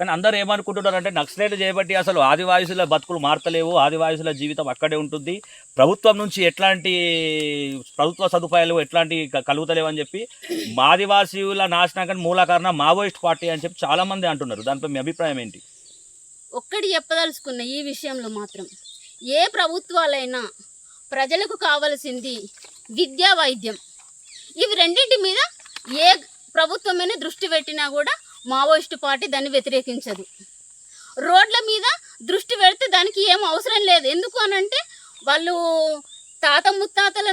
కానీ అందరూ ఏమనుకుంటున్నారు అంటే నక్సలైట్లు చేయబట్టి అసలు ఆదివాసుల బతుకులు మారతలేవు, ఆదివాసుల జీవితం అక్కడే ఉంటుంది, ప్రభుత్వం నుంచి ఎట్లాంటి ప్రభుత్వ సదుపాయాలు ఎట్లాంటి కలుగుతలేవు అని చెప్పి ఆదివాసీల నాశనానికి మూల కారణం మావోయిస్ట్ పార్టీ అని చెప్పి చాలామంది అంటున్నారు. దానిపై మీ అభిప్రాయం ఏంటి? ఒక్కటి చెప్పదలుచుకున్న ఈ విషయంలో మాత్రం ఏ ప్రభుత్వాలైనా ప్రజలకు కావలసింది విద్యా, వైద్యం, ఇవి రెండింటి మీద ఏ ప్రభుత్వమైనా దృష్టి పెట్టినా కూడా మావోయిస్టు పార్టీ దాన్ని వ్యతిరేకించదు. రోడ్ల మీద దృష్టి పెడితే దానికి ఏం అవసరం లేదు. ఎందుకు అనంటే వాళ్ళు తాత ముత్తాతల